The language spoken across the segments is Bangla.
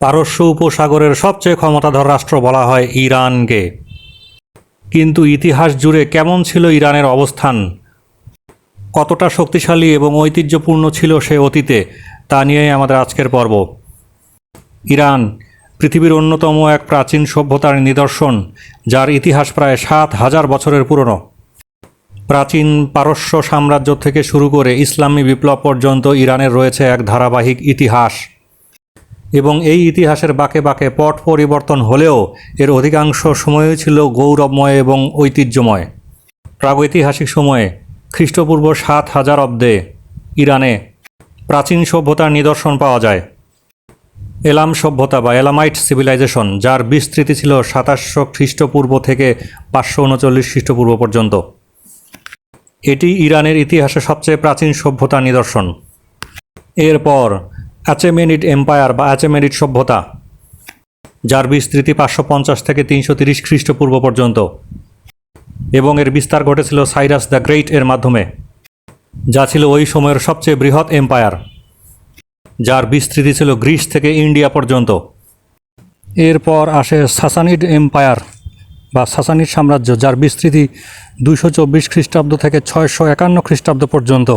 পারস্য উপসাগরের সবচেয়ে ক্ষমতাধর রাষ্ট্র বলা হয় ইরানকে। কিন্তু ইতিহাস জুড়ে কেমন ছিল ইরানের অবস্থান, কতটা শক্তিশালী এবং ঐতিহ্যপূর্ণ ছিল সে অতীতে, তা নিয়েই আমাদের আজকের পর্ব। ইরান পৃথিবীর অন্যতম এক প্রাচীন সভ্যতার নিদর্শন, যার ইতিহাস প্রায় ৭,০০০ বছরের পুরনো। প্রাচীন পারস্য সাম্রাজ্য থেকে শুরু করে ইসলামী বিপ্লব পর্যন্ত ইরানের রয়েছে এক ধারাবাহিক ইতিহাস, এবং এই ইতিহাসের বাঁকে বাঁকে পট পরিবর্তন হলেও এর অধিকাংশ সময়ই ছিল গৌরবময় এবং ঐতিহ্যময়। প্রাগৈতিহাসিক সময়ে খ্রিস্টপূর্ব ৭,০০০ অব্দে ইরানে প্রাচীন সভ্যতার নিদর্শন পাওয়া যায়। এলাম সভ্যতা বা এলামাইট সিভিলাইজেশন, যার বিস্তৃতি ছিল ২৭০০ খ্রিস্টপূর্ব থেকে ৫৩৯ খ্রিস্টপূর্ব পর্যন্ত। এটি ইরানের ইতিহাসে সবচেয়ে প্রাচীন সভ্যতার নিদর্শন। এরপর অ্যাচেমেনিড এম্পায়ার বা অ্যাচেমেনিড সভ্যতা, যার বিস্তৃতি ৫৫০ থেকে ৩৩০ খ্রিস্টপূর্ব পর্যন্ত, এবং এর বিস্তার ঘটেছিল সাইরাস দ্য গ্রেট এর মাধ্যমে, যা ছিল ওই সময়ের সবচেয়ে বৃহৎ এম্পায়ার, যার বিস্তৃতি ছিল গ্রিস থেকে ইন্ডিয়া পর্যন্ত। এরপর আসে সাসানিড এম্পায়ার বা সাসানিড সাম্রাজ্য, যার বিস্তৃতি ২২৪ খ্রিস্টাব্দ থেকে ৬৫১ খ্রিস্টাব্দ পর্যন্ত।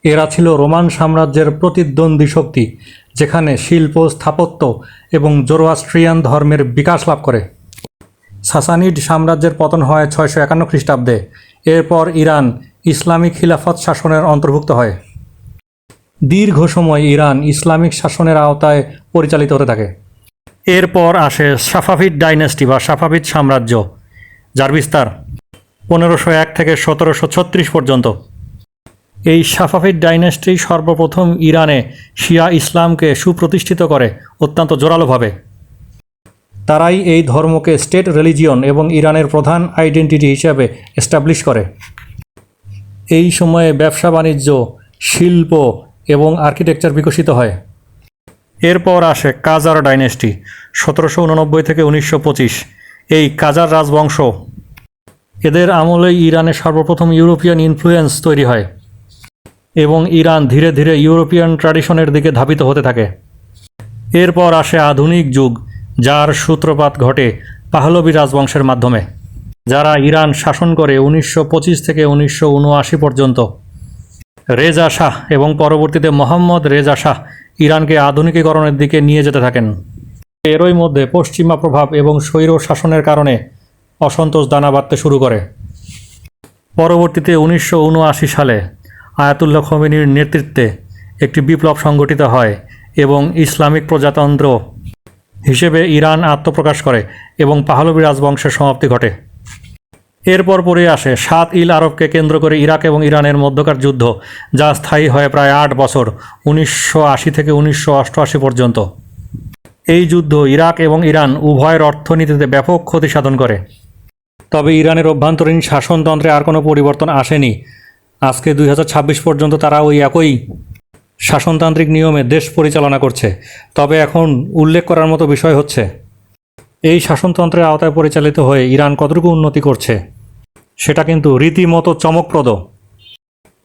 এরা ছিল রোমান সাম্রাজ্যের প্রতিদ্বন্দ্বী শক্তি, যেখানে শিল্প, স্থাপত্য এবং জোরোয়াস্ট্রিয়ান ধর্মের বিকাশ লাভ করে। সাসানিড সাম্রাজ্যের পতন হয় ৬৫১ খ্রিস্টাব্দে। এরপর ইরান ইসলামিক খিলাফত শাসনের অন্তর্ভুক্ত হয়। দীর্ঘ সময় ইরান ইসলামিক শাসনের আওতায় পরিচালিত হতে থাকে। এরপর আসে সাফাভিদ ডাইনেস্টি বা সাফাভিদ সাম্রাজ্য, যার বিস্তার ১৫০১ থেকে ১৭৩৬ পর্যন্ত। এই সাফাভিদ ডাইনেস্টি সর্বপ্রথম ইরানে শিয়া ইসলামকে সুপ্রতিষ্ঠিত করে অত্যন্ত জোরালোভাবে। তারাই এই ধর্মকে স্টেট রিলিজিয়ন এবং ইরানের প্রধান আইডেন্টিটি হিসাবে এস্টাবলিশ করে। এই সময়ে ব্যবসা বাণিজ্য, শিল্প এবং আর্কিটেকচার বিকশিত হয়। এরপর আসে কাজার ডাইনেস্টি ১৭৮৯ থেকে ১৯২৫। এই কাজার রাজবংশ, এদের আমলেই ইরানে সর্বপ্রথম ইউরোপিয়ান ইনফ্লুয়েন্স তৈরি হয় এবং ইরান ধীরে ধীরে ইউরোপিয়ান ট্র্যাডিশনের দিকে ধাবিত হতে থাকে। এরপর আসে আধুনিক যুগ, যার সূত্রপাত ঘটে পাহলভি রাজবংশের মাধ্যমে, যারা ইরান শাসন করে ১৯২৫ থেকে ১৯৭৯ পর্যন্ত। রেজা শাহ এবং পরবর্তীতে মোহাম্মদ রেজা শাহ ইরানকে আধুনিকীকরণের দিকে নিয়ে যেতে থাকেন। এরই মধ্যে পশ্চিমা প্রভাব এবং স্বৈর শাসনের কারণে অসন্তোষ দানা বাঁধতে শুরু করে। পরবর্তীতে ১৯৭৯ সালে আয়াতুল্লাহ খোমেনির নেতৃত্বে একটি বিপ্লব সংগঠিত হয় এবং ইসলামিক প্রজাতন্ত্র হিসেবে ইরান আত্মপ্রকাশ করে এবং পাহলভি রাজবংশের সমাপ্তি ঘটে। এরপর পরে আসে ৭ ইল আরবকে কেন্দ্র করে ইরাক এবং ইরানের মধ্যকার যুদ্ধ, যা স্থায়ী হয় প্রায় ৮ বছর, ১৯৮০ থেকে ১৯৮৮ পর্যন্ত। এই যুদ্ধ ইরাক এবং ইরান উভয়ের অর্থনীতিতে ব্যাপক ক্ষতি সাধন করে। তবে ইরানের অভ্যন্তরীণ শাসনতন্ত্রে আর কোনো পরিবর্তন আসেনি। আজকে ২০২৬ পর্যন্ত তারা ওই একই শাসনতান্ত্রিক নিয়মে দেশ পরিচালনা করছে। তবে এখন উল্লেখ করার মতো বিষয় হচ্ছে, এই শাসনতন্ত্রের আওতায় পরিচালিত হয়ে ইরান কতটুকু উন্নতি করছে সেটা কিন্তু রীতিমতো চমকপ্রদ।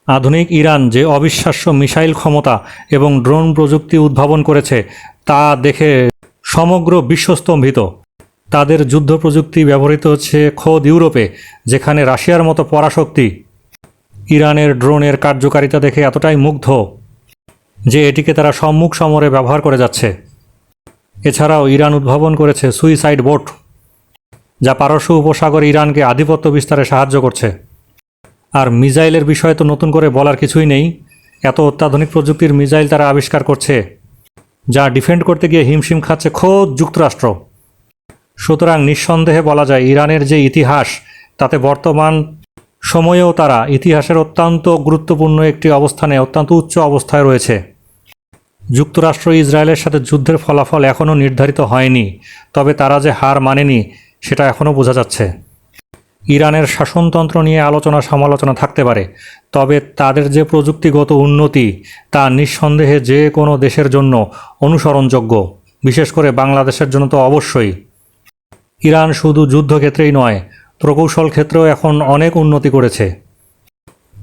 আধুনিক ইরান যে অবিশ্বাস্য মিসাইল ক্ষমতা এবং ড্রোন প্রযুক্তি উদ্ভাবন করেছে তা দেখে সমগ্র বিশ্ব স্তম্ভিত। তাদের যুদ্ধ প্রযুক্তি ব্যবহৃত হচ্ছে খোদ ইউরোপে, যেখানে রাশিয়ার মতো পরাশক্তি ইরানের ড্রোনের কার্যকারিতা দেখে এতটাই মুগ্ধ যে এটিকে তারা সম্মুখ সমরে ব্যবহার করে যাচ্ছে। এছাড়াও ইরান উদ্ভাবন করেছে সুইসাইড বোট, যা পারস্য উপসাগরে ইরানকে আধিপত্য বিস্তারে সাহায্য করছে। আর মিসাইলের বিষয়ে তো নতুন করে বলার কিছুই নেই। এত অত্যাধুনিক প্রযুক্তির মিসাইল তারা আবিষ্কার করছে, যা ডিফেন্ড করতে গিয়ে হিমশিম খাচ্ছে খোদ যুক্তরাষ্ট্র। সুতরাং নিঃসন্দেহে বলা যায় ইরানের যে ইতিহাস, তাতে বর্তমান সময়েও তারা ইতিহাসের অত্যন্ত গুরুত্বপূর্ণ একটি অবস্থানে, অত্যন্ত উচ্চ অবস্থায় রয়েছে। যুক্তরাষ্ট্র ইসরায়েলের সাথে যুদ্ধের ফলাফল এখনও নির্ধারিত হয়নি, তবে তারা যে হার মানেনি সেটা এখনও বোঝা যাচ্ছে। ইরানের শাসনতন্ত্র নিয়ে আলোচনা সমালোচনা থাকতে পারে, তবে তাদের যে প্রযুক্তিগত উন্নতি তা নিঃসন্দেহে যে কোনো দেশের জন্য অনুসরণযোগ্য, বিশেষ করে বাংলাদেশের জন্য তো অবশ্যই। ইরান শুধু যুদ্ধক্ষেত্রেই নয়, প্রকৌশল ক্ষেত্রেও এখন অনেক উন্নতি করেছে।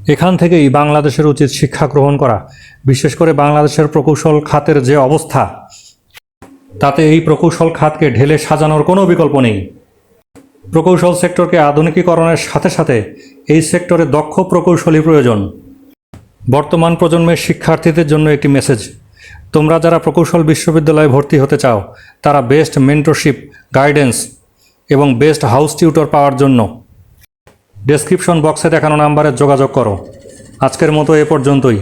এখান থেকেই বাংলাদেশের উচিত শিক্ষা গ্রহণ করা। বিশেষ করে বাংলাদেশের প্রকৌশল খাতের যে অবস্থা, তাতে এই প্রকৌশল খাতকে ঢেলে সাজানোর কোনো বিকল্প নেই। প্রকৌশল সেক্টরকে আধুনিকীকরণের সাথে সাথে এই সেক্টরে দক্ষ প্রকৌশলী প্রয়োজন। বর্তমান প্রজন্মের শিক্ষার্থীদের জন্য একটি মেসেজ: তোমরা যারা প্রকৌশল বিশ্ববিদ্যালয়ে ভর্তি হতে চাও তারা বেস্ট মেন্টরশিপ, গাইডেন্স এবং বেস্ট হাউস টিউটর পাওয়ার জন্য ডেসক্রিপশন বক্সে দেখানো নাম্বারে যোগাযোগ করো। আজকের মতো এ পর্যন্তই।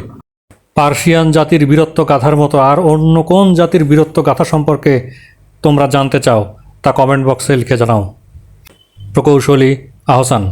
পার্সিয়ান জাতির বীরত্ব গাথার মতো আর অন্য কোন জাতির বীরত্ব গাথা সম্পর্কে তোমরা জানতে চাও তা কমেন্ট বক্সে লিখে জানাও। প্রকৌশলী আহসান।